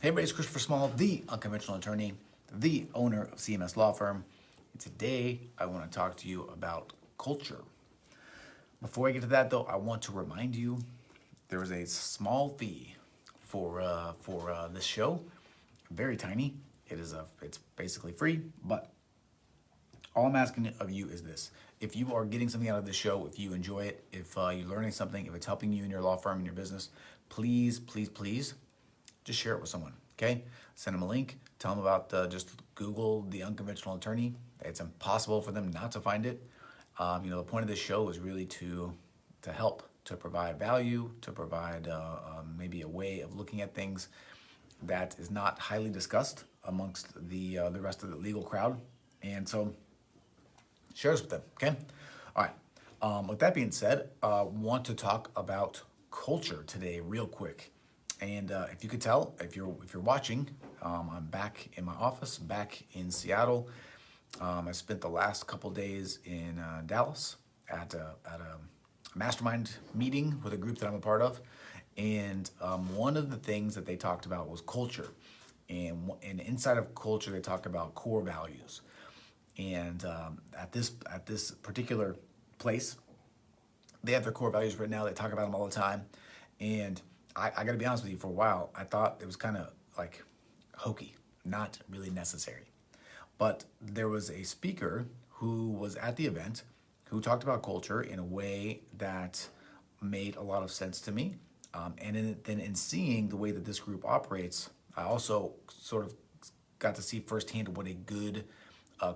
Hey everybody, it's Christopher Small, the unconventional attorney, the owner of CMS Law Firm. And today I want to talk to you about culture. Before I get to that though, I want to remind you there is a small fee for this show. Very tiny. It's basically free, but all I'm asking of you is this. If you are getting something out of this show, if you enjoy it, if you're learning something, if it's helping you in your law firm, in your business, please, please, please, just share it with someone, okay? Send them a link, tell them about just Google the unconventional attorney. It's impossible for them not to find it. The point of this show is really to help, to provide value, to provide maybe a way of looking at things that is not highly discussed amongst the rest of the legal crowd. And so share this with them, okay? All right. With that being said, want to talk about culture today real quick. And if you could tell, if you're watching, I'm back in my office, back in Seattle. I spent the last couple days in Dallas at a mastermind meeting with a group that I'm a part of. And one of the things that they talked about was culture. And inside of culture, they talked about core values. And at this particular place, they have their core values written out. They talk about them all the time. And I got to be honest with you, for a while, I thought it was kind of like hokey, not really necessary. But there was a speaker who was at the event who talked about culture in a way that made a lot of sense to me. Then in seeing the way that this group operates, I also sort of got to see firsthand what a good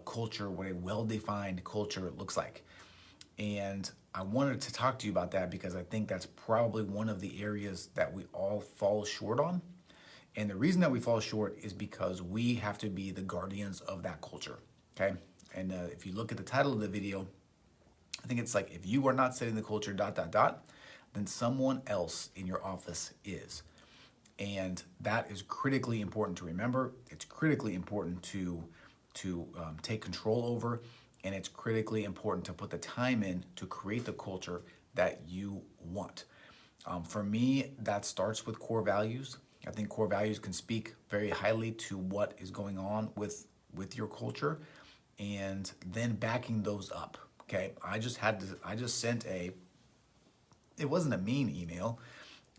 culture, what a well-defined culture looks like. And I wanted to talk to you about that because I think that's probably one of the areas that we all fall short on. And the reason that we fall short is because we have to be the guardians of that culture, okay? And if you look at the title of the video, I think it's like, if you are not setting the culture ... then someone else in your office is. And that is critically important to remember. It's critically important to take control over. And it's critically important to put the time in to create the culture that you want. For me, that starts with core values. I think core values can speak very highly to what is going on with your culture, and then backing those up. Okay, I just sent it wasn't a mean email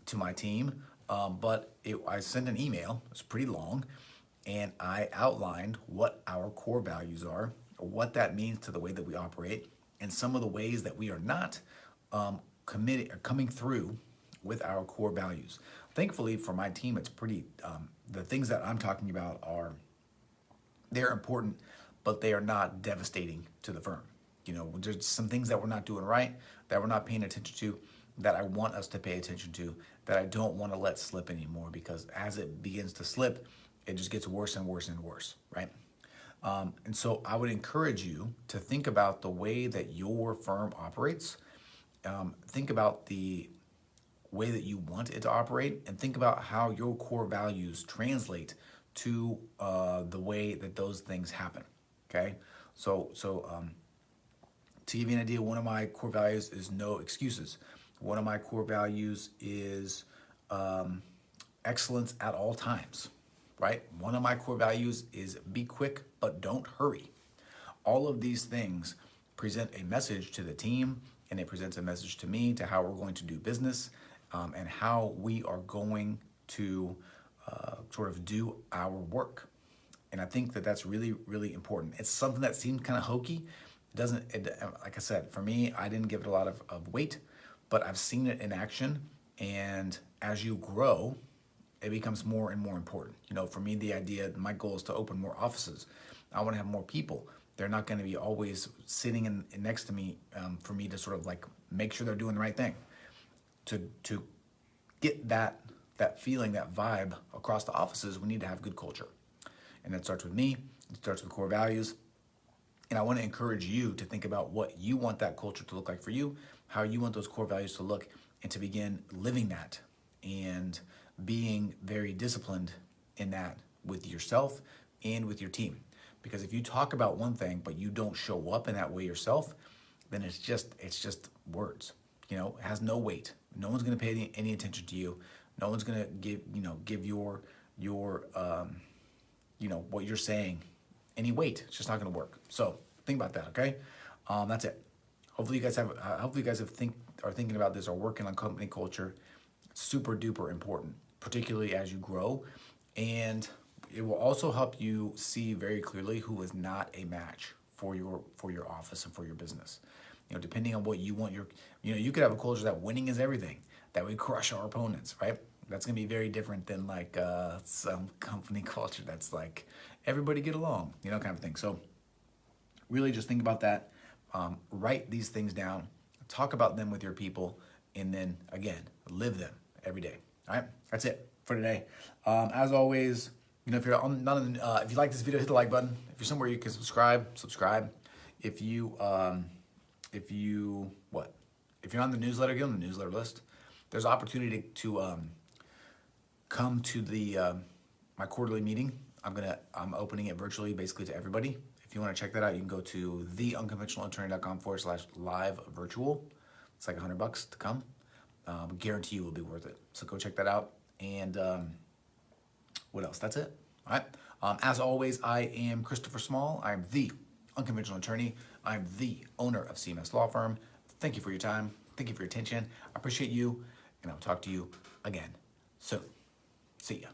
to my team, but I sent an email. It's pretty long, and I outlined what our core values are, what that means to the way that we operate, and some of the ways that we are not committed or coming through with our core values. Thankfully for my team, it's pretty, the things that I'm talking about they're important, but they are not devastating to the firm. There's some things that we're not doing right, that we're not paying attention to, that I want us to pay attention to, that I don't want to let slip anymore, because as it begins to slip, it just gets worse and worse and worse, right? And so I would encourage you to think about the way that your firm operates. Think about the way that you want it to operate, and think about how your core values translate to the way that those things happen. Okay, so to give you an idea, one of my core values is no excuses. One of my core values is excellence at all times. Right? One of my core values is be quick, but don't hurry. All of these things present a message to the team, and it presents a message to me to how we're going to do business, and how we are going to sort of do our work. And I think that that's really, really important. It's something that seems kind of hokey. Like I said, for me, I didn't give it a lot of weight, but I've seen it in action. And as you grow, it becomes more and more important. For me, my goal is to open more offices. I want to have more people. They're not going to be always sitting in next to me for me to sort of like make sure they're doing the right thing. To get that feeling, that vibe across the offices, we need to have good culture. And that starts with me. It starts with core values. And I want to encourage you to think about what you want that culture to look like for you, how you want those core values to look, and to begin living that and being very disciplined in that with yourself and with your team. Because if you talk about one thing but you don't show up in that way yourself, then it's just words. It has no weight. No one's going to pay any attention to you. No one's going to give your your what you're saying any weight. It's just not going to work. So think about that. Okay, that's it. Hopefully you guys are thinking about this or working on company culture. It's super duper important, particularly as you grow, and it will also help you see very clearly who is not a match for your office and for your business. Depending on what you want you could have a culture that winning is everything, that we crush our opponents, right? That's gonna be very different than like some company culture that's like everybody get along, kind of thing. So really just think about that. Write these things down, talk about them with your people, and then again, live them every day. All right, that's it for today. As always, if you're if you like this video, hit the like button. If you're somewhere you can subscribe. If you're on the newsletter, get on the newsletter list. There's opportunity to come to the my quarterly meeting. I'm opening it virtually, basically to everybody. If you want to check that out, you can go to theunconventionalattorney.com/live virtual. It's like $100 to come. Guarantee you will be worth it. So go check that out. And what else? That's it. All right. As always, I am Christopher Small. I'm the unconventional attorney. I'm the owner of CMS Law Firm. Thank you for your time. Thank you for your attention. I appreciate you, and I'll talk to you again soon. See ya.